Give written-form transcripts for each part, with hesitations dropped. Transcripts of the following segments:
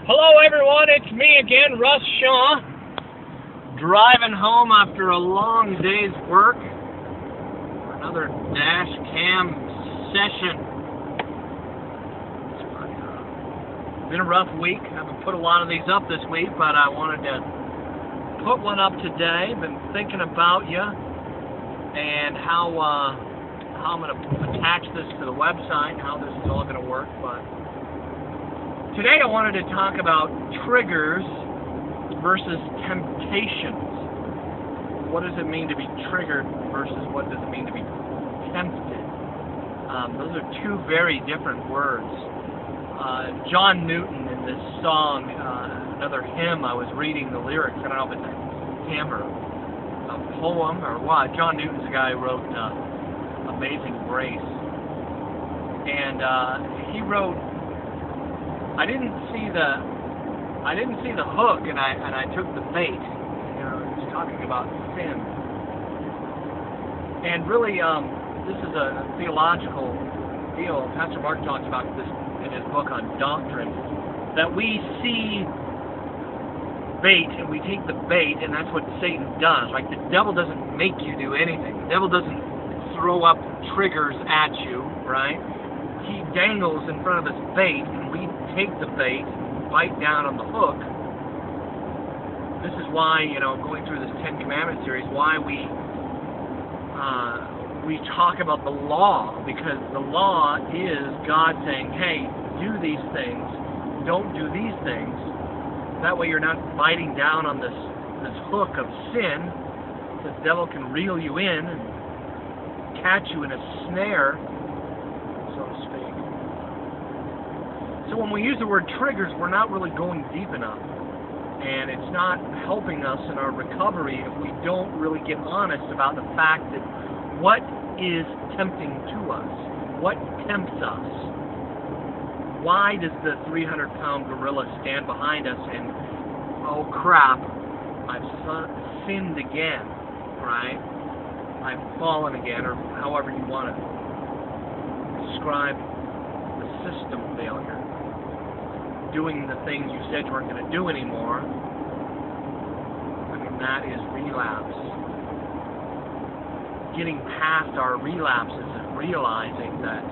Hello everyone, it's me again, Russ Shaw, driving home after a long day's work for another dash cam session. It's been a rough week. I haven't put a lot of these up this week, but I wanted to put one up today. Been thinking about you and how I'm going to attach this to the website, how this is all going to work, but today I wanted to talk about triggers versus temptations. What does it mean to be triggered versus what does it mean to be tempted? Those are two very different words. John Newton in this song, another hymn, I was reading the lyrics. I don't know if it's a hymn or a poem or what. John Newton's the guy who wrote Amazing Grace. And he wrote, I didn't see the hook, and I took the bait. You know, he's talking about sin, and really, this is a theological deal. Pastor Mark talks about this in his book on doctrine, that we see bait and we take the bait, and that's what Satan does. Like, the devil doesn't make you do anything. The devil doesn't throw up triggers at you, right? He dangles in front of us bait, and we take the bait, bite down on the hook. This is why, you know, going through this Ten Commandments series, why we talk about the law, because the law is God saying, hey, do these things, don't do these things. That way you're not biting down on this hook of sin. The devil can reel you in and catch you in a snare, so to speak. So when we use the word triggers, we're not really going deep enough. And it's not helping us in our recovery if we don't really get honest about the fact that what is tempting to us? What tempts us? Why does the 300-pound gorilla stand behind us and, oh crap, I've sinned again, right? I've fallen again, or however you want to describe the system failure. Doing the things you said you weren't going to do anymore. I mean, that is relapse. Getting past our relapses and realizing that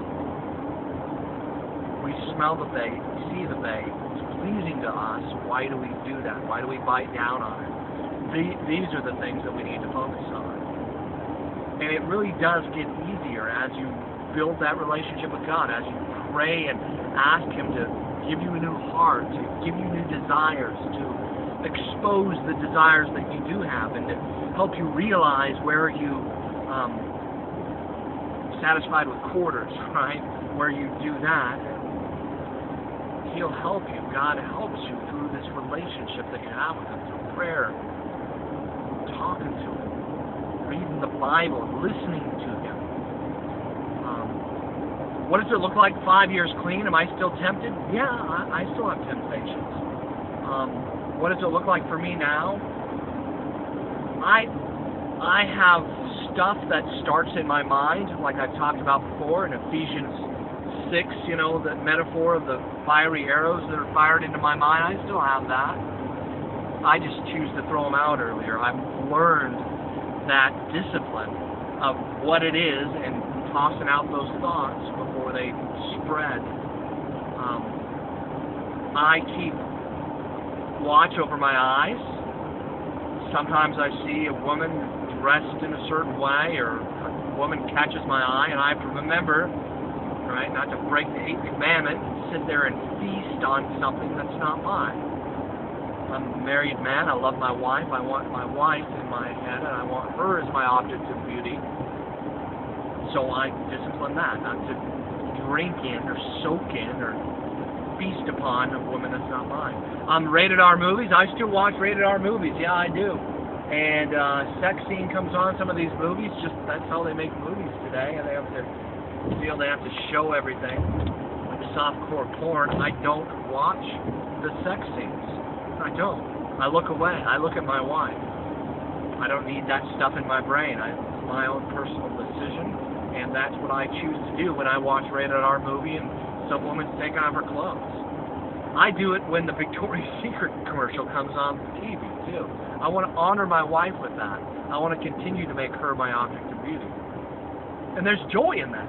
we smell the bait, we see the bait, it's pleasing to us. Why do we do that? Why do we bite down on it? These are the things that we need to focus on. And it really does get easier as you build that relationship with God, as you pray and ask Him to give you a new heart, to give you new desires, to expose the desires that you do have, and to help you realize where you satisfied with quarters, right? Where you do that, He'll help you. God helps you through this relationship that you have with Him, through prayer, talking to Him, reading the Bible, listening to Him. What does it look like 5 years clean? Am I still tempted? Yeah, I still have temptations. What does it look like for me now? I have stuff that starts in my mind, like I've talked about before in Ephesians 6, you know, the metaphor of the fiery arrows that are fired into my mind. I still have that. I just choose to throw them out earlier. I've learned that discipline of what it is and tossing out those thoughts before they spread. I keep watch over my eyes. Sometimes I see a woman dressed in a certain way, or a woman catches my eye, and I have to remember, right, not to break the 8th commandment and sit there and feast on something that's not mine. I'm a married man. I love my wife. I want my wife in my head, and I want her as my object of beauty. So I discipline that, not to drink in or soak in or feast upon a woman that's not mine. Rated R movies. I still watch rated R movies. Yeah, I do. And sex scene comes on some of these movies. Just that's how they make movies today, and they have to feel they have to show everything. Like softcore porn. I don't watch the sex scenes. I don't. I look away. I look at my wife. I don't need that stuff in my brain. It's my own personal decision, and that's what I choose to do when I watch a rated R movie and some woman's taking off her clothes. I do it when the Victoria's Secret commercial comes on TV, too. I want to honor my wife with that. I want to continue to make her my object of beauty. And there's joy in that,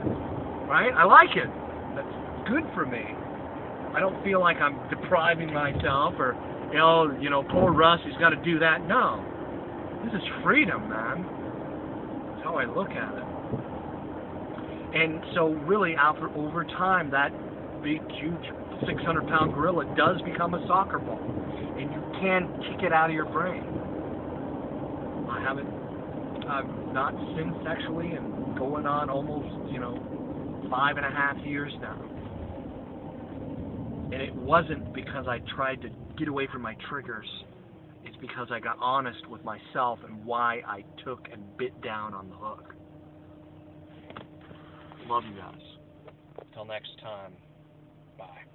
right? I like it. That's good for me. I don't feel like I'm depriving myself or, poor Russ, he's got to do that. No. This is freedom, man. That's how I look at it. And so really, over time, that big, huge 600-pound gorilla does become a soccer ball. And you can kick it out of your brain. I've not sinned sexually and going on almost, 5.5 years now. And it wasn't because I tried to get away from my triggers. It's because I got honest with myself and why I took and bit down on the hook. Love you guys. Till next time. Bye.